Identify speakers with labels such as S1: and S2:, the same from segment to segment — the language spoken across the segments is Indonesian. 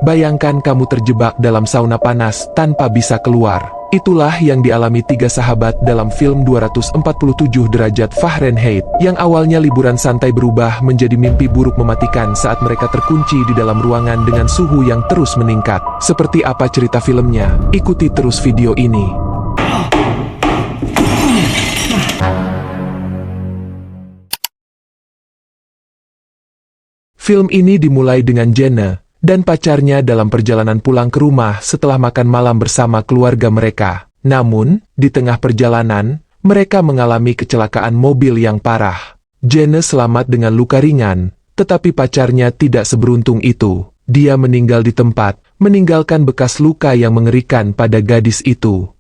S1: Bayangkan kamu terjebak dalam sauna panas tanpa bisa keluar. Itulah yang dialami tiga sahabat dalam film 247 derajat Fahrenheit, yang awalnya liburan santai berubah menjadi mimpi buruk mematikan saat mereka terkunci di dalam ruangan dengan suhu yang terus meningkat. Seperti apa cerita filmnya? Ikuti terus video ini. Film ini dimulai dengan Jenna dan pacarnya dalam perjalanan pulang ke rumah setelah makan malam bersama keluarga mereka. Namun, di tengah perjalanan, mereka mengalami kecelakaan mobil yang parah. Jenna selamat dengan luka ringan, tetapi pacarnya tidak seberuntung itu. Dia meninggal di tempat, meninggalkan bekas luka yang mengerikan pada gadis itu.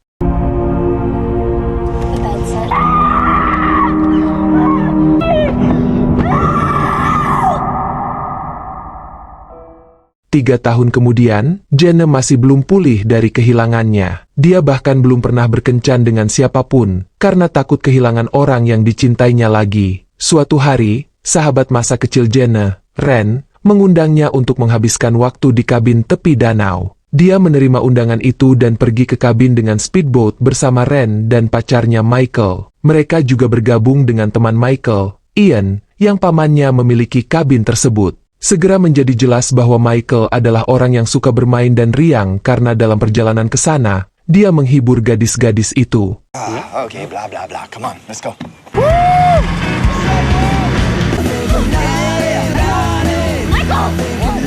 S1: Tiga tahun kemudian, Jenna masih belum pulih dari kehilangannya. Dia bahkan belum pernah berkencan dengan siapapun, karena takut kehilangan orang yang dicintainya lagi. Suatu hari, sahabat masa kecil Jenna, Ren, mengundangnya untuk menghabiskan waktu di kabin tepi danau. Dia menerima undangan itu dan pergi ke kabin dengan speedboat bersama Ren dan pacarnya Michael. Mereka juga bergabung dengan teman Michael, Ian, yang pamannya memiliki kabin tersebut. Segera menjadi jelas bahwa Michael adalah orang yang suka bermain dan riang karena dalam perjalanan ke sana, dia menghibur gadis-gadis itu.
S2: Okay, blah blah blah. Come on, let's go.
S3: Michael!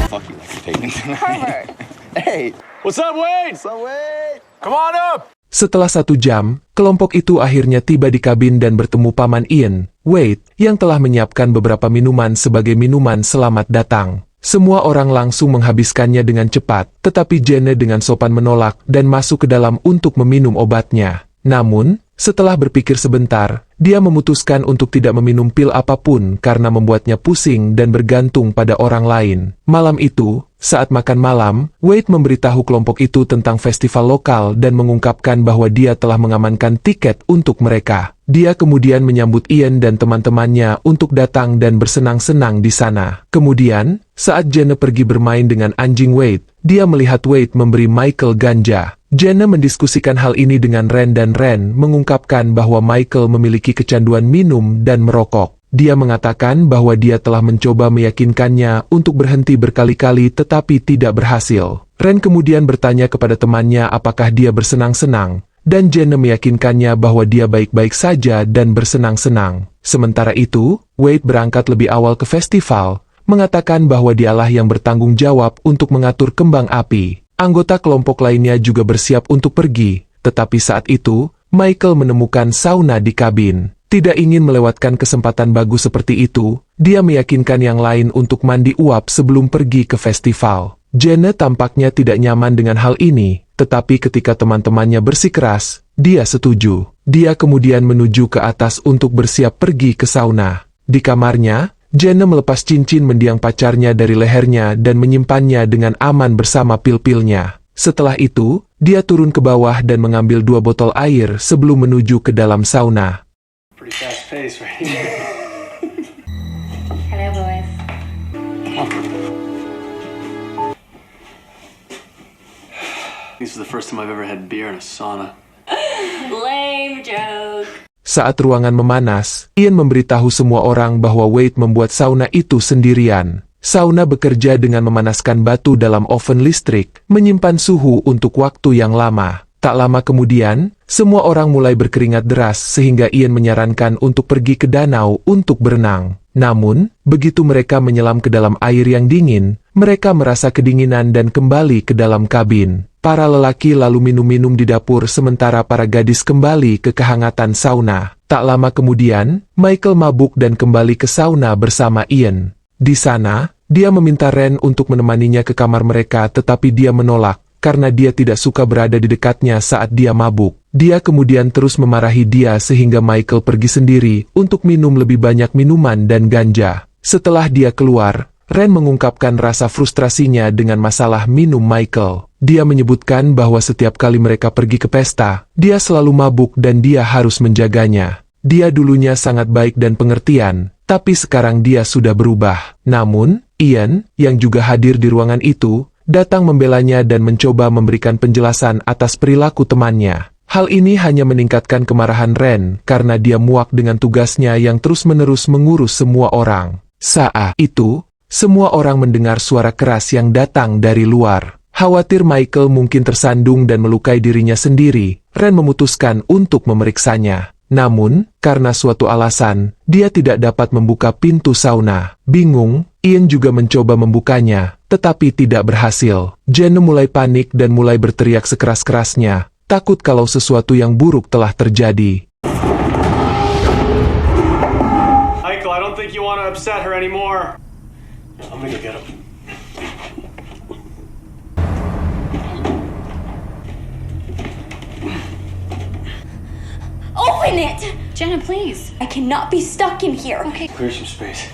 S2: Fuck you, like Peyton.
S3: Carver!
S2: Hey,
S4: What's up, Wade?
S2: what's up, Wade?
S4: Come on up!
S1: Setelah 1 jam, kelompok itu akhirnya tiba di kabin dan bertemu paman Ian, Wade, yang telah menyiapkan beberapa minuman sebagai minuman selamat datang. Semua orang langsung menghabiskannya dengan cepat, tetapi Jenna dengan sopan menolak dan masuk ke dalam untuk meminum obatnya. Namun, setelah berpikir sebentar, dia memutuskan untuk tidak meminum pil apapun karena membuatnya pusing dan bergantung pada orang lain. Malam itu, saat makan malam, Wade memberitahu kelompok itu tentang festival lokal dan mengungkapkan bahwa dia telah mengamankan tiket untuk mereka. Dia kemudian menyambut Ian dan teman-temannya untuk datang dan bersenang-senang di sana. Kemudian, saat Jenna pergi bermain dengan anjing Wade, dia melihat Wade memberi Michael ganja. Jenna mendiskusikan hal ini dengan Ren dan Ren mengungkapkan bahwa Michael memiliki kecanduan minum dan merokok. Dia mengatakan bahwa dia telah mencoba meyakinkannya untuk berhenti berkali-kali tetapi tidak berhasil. Ren kemudian bertanya kepada temannya apakah dia bersenang-senang, dan Jenna meyakinkannya bahwa dia baik-baik saja dan bersenang-senang. Sementara itu, Wade berangkat lebih awal ke festival, mengatakan bahwa dialah yang bertanggung jawab untuk mengatur kembang api. Anggota kelompok lainnya juga bersiap untuk pergi, tetapi saat itu, Michael menemukan sauna di kabin. Tidak ingin melewatkan kesempatan bagus seperti itu, dia meyakinkan yang lain untuk mandi uap sebelum pergi ke festival. Jenna tampaknya tidak nyaman dengan hal ini, tetapi ketika teman-temannya bersikeras, dia setuju. Dia kemudian menuju ke atas untuk bersiap pergi ke sauna. Di kamarnya, Jenna melepas cincin mendiang pacarnya dari lehernya dan menyimpannya dengan aman bersama pil-pilnya. Setelah itu, dia turun ke bawah dan mengambil 2 botol air sebelum menuju ke dalam sauna.
S4: Pretty fast pace right here.
S3: Hello, boys.
S4: This is the first time I've ever had beer in a sauna.
S3: Lame joke.
S1: Saat ruangan memanas, Ian memberitahu semua orang bahwa Wade membuat sauna itu sendirian. Sauna bekerja dengan memanaskan batu dalam oven listrik, menyimpan suhu untuk waktu yang lama. Tak lama kemudian, semua orang mulai berkeringat deras sehingga Ian menyarankan untuk pergi ke danau untuk berenang. Namun, begitu mereka menyelam ke dalam air yang dingin, mereka merasa kedinginan dan kembali ke dalam kabin. Para lelaki lalu minum-minum di dapur sementara para gadis kembali ke kehangatan sauna. Tak lama kemudian, Michael mabuk dan kembali ke sauna bersama Ian. Di sana, dia meminta Ren untuk menemaninya ke kamar mereka tetapi dia menolak, karena dia tidak suka berada di dekatnya saat dia mabuk. Dia kemudian terus memarahi dia sehingga Michael pergi sendiri untuk minum lebih banyak minuman dan ganja. Setelah dia keluar, Ren mengungkapkan rasa frustrasinya dengan masalah minum Michael. Dia menyebutkan bahwa setiap kali mereka pergi ke pesta, dia selalu mabuk dan dia harus menjaganya. Dia dulunya sangat baik dan pengertian, tapi sekarang dia sudah berubah. Namun, Ian, yang juga hadir di ruangan itu, datang membelanya dan mencoba memberikan penjelasan atas perilaku temannya. Hal ini hanya meningkatkan kemarahan Ren karena dia muak dengan tugasnya yang terus-menerus mengurus semua orang. Saat itu, semua orang mendengar suara keras yang datang dari luar. Khawatir Michael mungkin tersandung dan melukai dirinya sendiri, Ren memutuskan untuk memeriksanya. Namun, karena suatu alasan, dia tidak dapat membuka pintu sauna. Bingung, Ian juga mencoba membukanya, tetapi tidak berhasil. Jenna mulai panik dan mulai berteriak sekeras-kerasnya, takut kalau sesuatu yang buruk telah terjadi.
S4: Michael, I don't think you want to upset her anymore. I'm gonna go get him.
S3: Open it! Jenna, please. I cannot be stuck in here. Okay.
S4: Clear some space.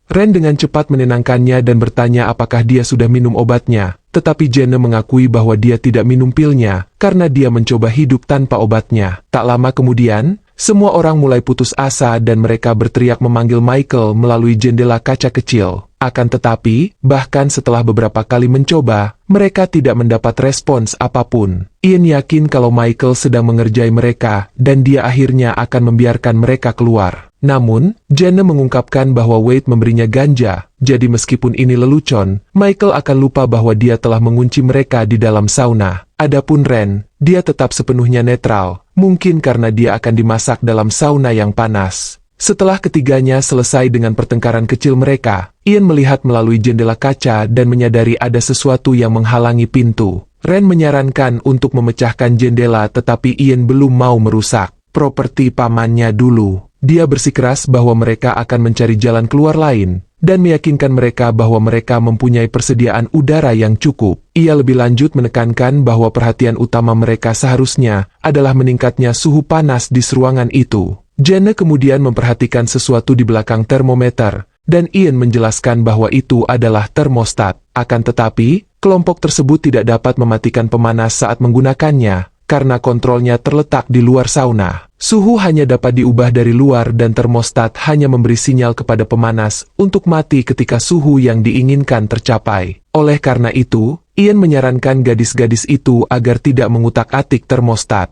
S1: Ren dengan cepat menenangkannya dan bertanya apakah dia sudah minum obatnya, tetapi Jenna mengakui bahwa dia tidak minum pilnya, karena dia mencoba hidup tanpa obatnya. Tak lama kemudian, semua orang mulai putus asa dan mereka berteriak memanggil Michael melalui jendela kaca kecil. Akan tetapi, bahkan setelah beberapa kali mencoba, mereka tidak mendapat respons apapun. Ian yakin kalau Michael sedang mengerjai mereka, dan dia akhirnya akan membiarkan mereka keluar. Namun, Jenna mengungkapkan bahwa Wade memberinya ganja, jadi meskipun ini lelucon, Michael akan lupa bahwa dia telah mengunci mereka di dalam sauna. Adapun Ren, dia tetap sepenuhnya netral, mungkin karena dia akan dimasak dalam sauna yang panas. Setelah ketiganya selesai dengan pertengkaran kecil mereka, Ian melihat melalui jendela kaca dan menyadari ada sesuatu yang menghalangi pintu. Ren menyarankan untuk memecahkan jendela tetapi Ian belum mau merusak properti pamannya dulu. Dia bersikeras bahwa mereka akan mencari jalan keluar lain, dan meyakinkan mereka bahwa mereka mempunyai persediaan udara yang cukup. Ia lebih lanjut menekankan bahwa perhatian utama mereka seharusnya adalah meningkatnya suhu panas di ruangan itu. Jenna kemudian memperhatikan sesuatu di belakang termometer, dan Ian menjelaskan bahwa itu adalah termostat. Akan tetapi, kelompok tersebut tidak dapat mematikan pemanas saat menggunakannya, karena kontrolnya terletak di luar sauna. Suhu hanya dapat diubah dari luar dan termostat hanya memberi sinyal kepada pemanas untuk mati ketika suhu yang diinginkan tercapai. Oleh karena itu, Ian menyarankan gadis-gadis itu agar tidak mengutak-atik termostat.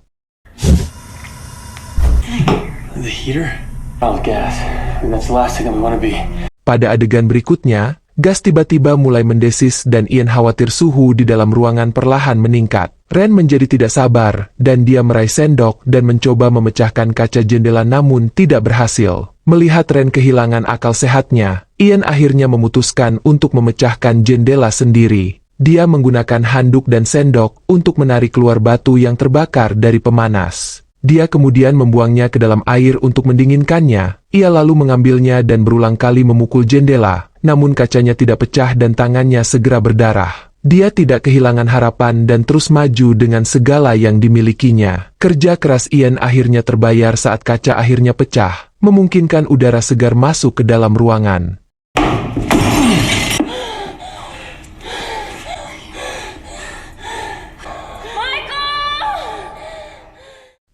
S4: The heater? Oh, gas. And that's the last thing we want to be.
S1: Pada adegan berikutnya, gas tiba-tiba mulai mendesis dan Ian khawatir suhu di dalam ruangan perlahan meningkat. Ren menjadi tidak sabar, dan dia meraih sendok dan mencoba memecahkan kaca jendela namun tidak berhasil. Melihat Ren kehilangan akal sehatnya, Ian akhirnya memutuskan untuk memecahkan jendela sendiri. Dia menggunakan handuk dan sendok untuk menarik keluar batu yang terbakar dari pemanas. Dia kemudian membuangnya ke dalam air untuk mendinginkannya. Ia lalu mengambilnya dan berulang kali memukul jendela, namun kacanya tidak pecah dan tangannya segera berdarah. Dia tidak kehilangan harapan dan terus maju dengan segala yang dimilikinya. Kerja keras Ian akhirnya terbayar saat kaca akhirnya pecah, memungkinkan udara segar masuk ke dalam ruangan.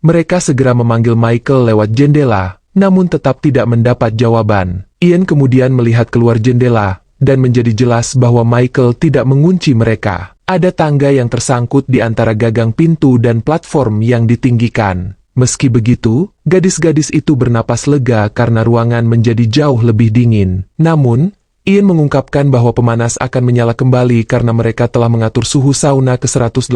S1: Mereka segera memanggil Michael lewat jendela, namun tetap tidak mendapat jawaban. Ian kemudian melihat keluar jendela, dan menjadi jelas bahwa Michael tidak mengunci mereka. Ada tangga yang tersangkut di antara gagang pintu dan platform yang ditinggikan. Meski begitu, gadis-gadis itu bernapas lega karena ruangan menjadi jauh lebih dingin. Namun, Ian mengungkapkan bahwa pemanas akan menyala kembali karena mereka telah mengatur suhu sauna ke 185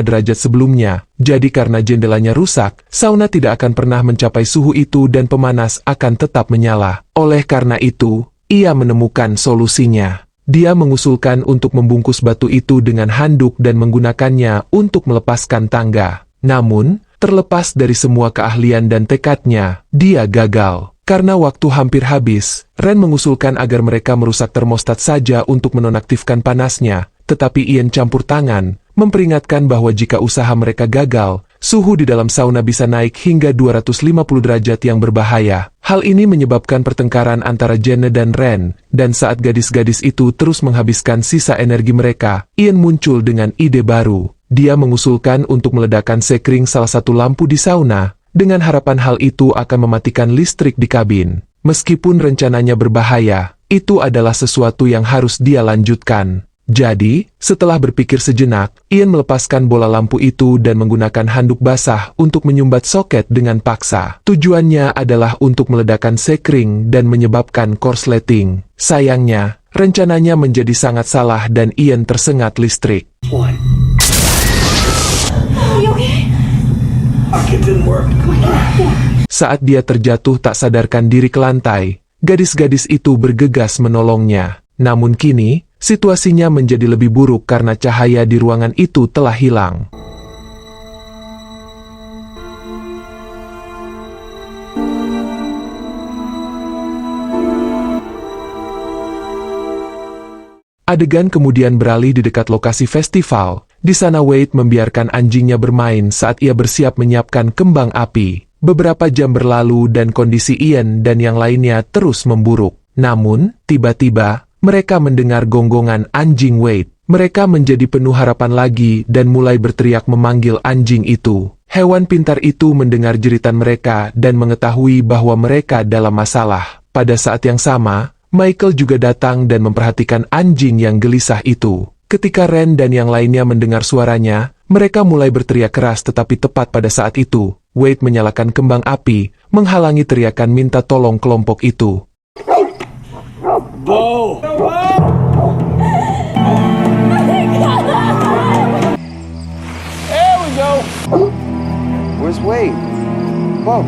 S1: derajat sebelumnya. Jadi karena jendelanya rusak, sauna tidak akan pernah mencapai suhu itu dan pemanas akan tetap menyala. Oleh karena itu, ia menemukan solusinya. Dia mengusulkan untuk membungkus batu itu dengan handuk dan menggunakannya untuk melepaskan tangga. Namun, terlepas dari semua keahlian dan tekadnya, dia gagal. Karena waktu hampir habis, Ren mengusulkan agar mereka merusak termostat saja untuk menonaktifkan panasnya, tetapi Ian campur tangan, memperingatkan bahwa jika usaha mereka gagal, suhu di dalam sauna bisa naik hingga 250 derajat yang berbahaya. Hal ini menyebabkan pertengkaran antara Jenna dan Ren, dan saat gadis-gadis itu terus menghabiskan sisa energi mereka, Ian muncul dengan ide baru. Dia mengusulkan untuk meledakkan sekring salah satu lampu di sauna, dengan harapan hal itu akan mematikan listrik di kabin. Meskipun rencananya berbahaya, itu adalah sesuatu yang harus dia lanjutkan. Jadi, setelah berpikir sejenak, Ian melepaskan bola lampu itu dan menggunakan handuk basah untuk menyumbat soket dengan paksa. Tujuannya adalah untuk meledakkan sekring dan menyebabkan korsleting. Sayangnya, rencananya menjadi sangat salah dan Ian tersengat listrik.
S4: One.
S3: Are you okay?
S4: It didn't work.
S1: Saat dia terjatuh tak sadarkan diri ke lantai, gadis-gadis itu bergegas menolongnya. Namun kini, situasinya menjadi lebih buruk karena cahaya di ruangan itu telah hilang. Adegan kemudian beralih di dekat lokasi festival. Di sana Wade membiarkan anjingnya bermain saat ia bersiap menyiapkan kembang api. Beberapa jam berlalu dan kondisi Ian dan yang lainnya terus memburuk. Namun, tiba-tiba, mereka mendengar gonggongan anjing Wade. Mereka menjadi penuh harapan lagi dan mulai berteriak memanggil anjing itu. Hewan pintar itu mendengar jeritan mereka dan mengetahui bahwa mereka dalam masalah. Pada saat yang sama, Michael juga datang dan memperhatikan anjing yang gelisah itu. Ketika Ren dan yang lainnya mendengar suaranya, mereka mulai berteriak keras tetapi tepat pada saat itu, Wade menyalakan kembang api, menghalangi teriakan minta tolong kelompok itu.
S4: Bo!
S2: There we go. Where's Wade? Whoa.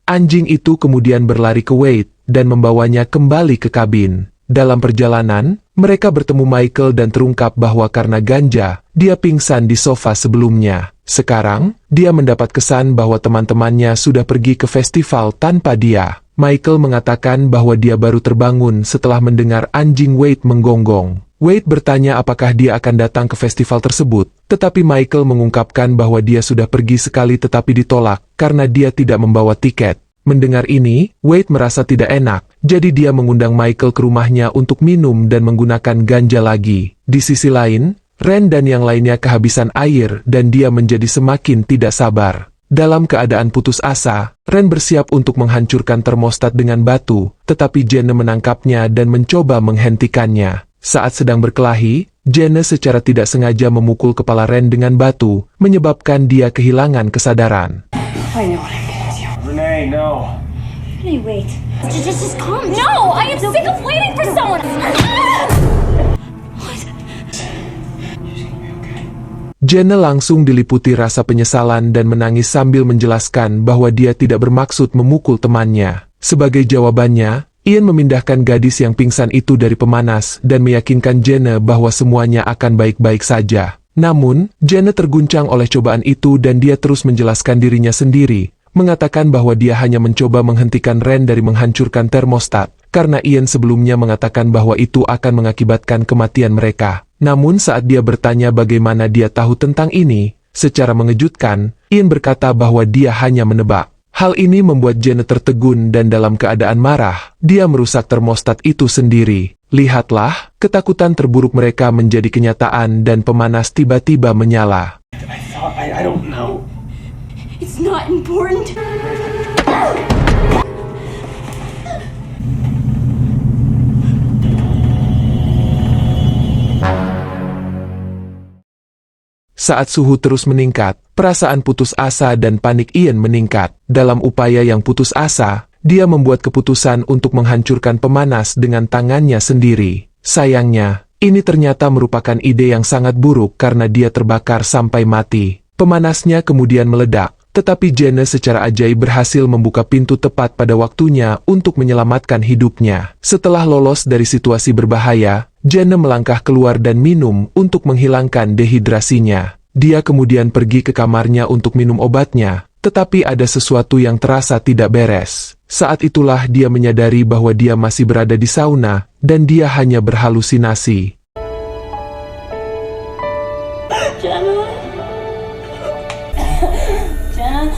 S1: Anjing itu kemudian berlari ke Wade dan membawanya kembali ke kabin. Dalam perjalanan, mereka bertemu Michael dan terungkap bahwa karena ganja, dia pingsan di sofa sebelumnya. Sekarang, dia mendapat kesan bahwa teman-temannya sudah pergi ke festival tanpa dia. Michael mengatakan bahwa dia baru terbangun setelah mendengar anjing Wade menggonggong. Wade bertanya apakah dia akan datang ke festival tersebut, tetapi Michael mengungkapkan bahwa dia sudah pergi sekali tetapi ditolak karena dia tidak membawa tiket. Mendengar ini, Wade merasa tidak enak, jadi dia mengundang Michael ke rumahnya untuk minum dan menggunakan ganja lagi. Di sisi lain, Ren dan yang lainnya kehabisan air dan dia menjadi semakin tidak sabar. Dalam keadaan putus asa, Ren bersiap untuk menghancurkan termostat dengan batu, tetapi Jenna menangkapnya dan mencoba menghentikannya. Saat sedang berkelahi, Jenna secara tidak sengaja memukul kepala Ren dengan batu, menyebabkan dia kehilangan kesadaran.
S3: I know what I'm gonna do.
S4: Renee, no.
S3: Renee, wait. Just calm. No, I am sick of waiting for someone. What?
S1: Jenna langsung diliputi rasa penyesalan dan menangis sambil menjelaskan bahwa dia tidak bermaksud memukul temannya. Sebagai jawabannya, Ian memindahkan gadis yang pingsan itu dari pemanas dan meyakinkan Jenna bahwa semuanya akan baik-baik saja. Namun, Jenna terguncang oleh cobaan itu dan dia terus menjelaskan dirinya sendiri, mengatakan bahwa dia hanya mencoba menghentikan Ren dari menghancurkan termostat, karena Ian sebelumnya mengatakan bahwa itu akan mengakibatkan kematian mereka. Namun saat dia bertanya bagaimana dia tahu tentang ini, secara mengejutkan, Ian berkata bahwa dia hanya menebak. Hal ini membuat Jenna tertegun dan dalam keadaan marah, dia merusak termostat itu sendiri. Lihatlah, ketakutan terburuk mereka menjadi kenyataan dan pemanas tiba-tiba menyala.
S4: I don't know.
S3: It's not important.
S1: Saat suhu terus meningkat, perasaan putus asa dan panik Ian meningkat. Dalam upaya yang putus asa, dia membuat keputusan untuk menghancurkan pemanas dengan tangannya sendiri. Sayangnya, ini ternyata merupakan ide yang sangat buruk karena dia terbakar sampai mati. Pemanasnya kemudian meledak, tetapi Jenna secara ajaib berhasil membuka pintu tepat pada waktunya untuk menyelamatkan hidupnya. Setelah lolos dari situasi berbahaya, Jenna melangkah keluar dan minum untuk menghilangkan dehidrasinya. Dia kemudian pergi ke kamarnya untuk minum obatnya, tetapi ada sesuatu yang terasa tidak beres. Saat itulah dia menyadari bahwa dia masih berada di sauna, dan dia hanya berhalusinasi.
S3: Jenna. Jenna.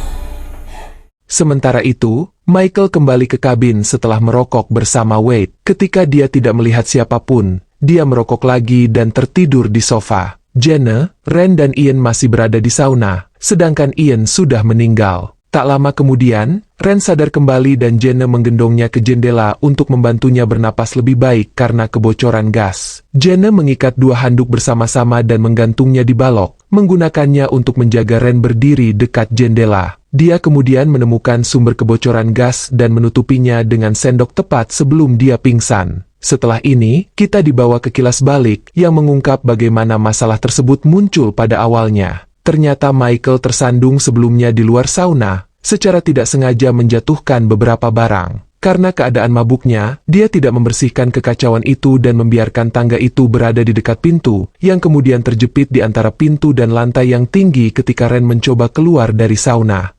S1: Sementara itu, Michael kembali ke kabin setelah merokok bersama Wade. Ketika dia tidak melihat siapapun, dia merokok lagi dan tertidur di sofa. Jenna, Ren dan Ian masih berada di sauna, sedangkan Ian sudah meninggal. Tak lama kemudian, Ren sadar kembali dan Jenna menggendongnya ke jendela untuk membantunya bernapas lebih baik karena kebocoran gas. Jenna mengikat 2 handuk bersama-sama dan menggantungnya di balok, menggunakannya untuk menjaga Ren berdiri dekat jendela. Dia kemudian menemukan sumber kebocoran gas dan menutupinya dengan sendok tepat sebelum dia pingsan. Setelah ini, kita dibawa ke kilas balik yang mengungkap bagaimana masalah tersebut muncul pada awalnya. Ternyata Michael tersandung sebelumnya di luar sauna, secara tidak sengaja menjatuhkan beberapa barang. Karena keadaan mabuknya, dia tidak membersihkan kekacauan itu dan membiarkan tangga itu berada di dekat pintu, yang kemudian terjepit di antara pintu dan lantai yang tinggi ketika Ren mencoba keluar dari sauna.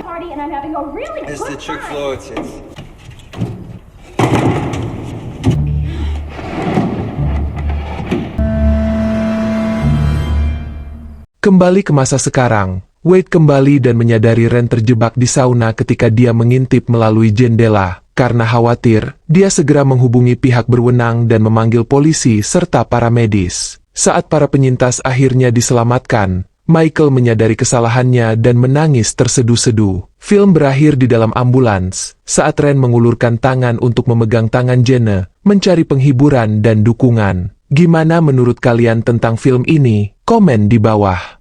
S3: Party and I'm having a really
S2: It's the
S3: good
S2: trick
S3: time.
S2: floor, it's.
S1: Kembali ke masa sekarang, Wade kembali dan menyadari Ren terjebak di sauna ketika dia mengintip melalui jendela. Karena khawatir, dia segera menghubungi pihak berwenang dan memanggil polisi serta para medis. Saat para penyintas akhirnya diselamatkan, Michael menyadari kesalahannya dan menangis terseduh-seduh. Film berakhir di dalam ambulans, saat Ren mengulurkan tangan untuk memegang tangan Jenna, mencari penghiburan dan dukungan. Gimana menurut kalian tentang film ini? Komen di bawah.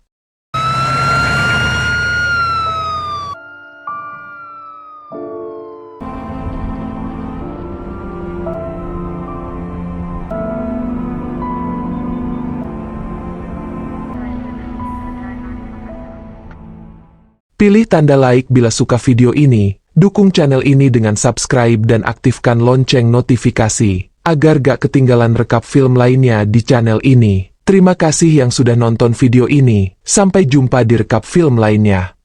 S1: Pilih tanda like bila suka video ini, dukung channel ini dengan subscribe dan aktifkan lonceng notifikasi, agar gak ketinggalan rekap film lainnya di channel ini. Terima kasih yang sudah nonton video ini, sampai jumpa di rekap film lainnya.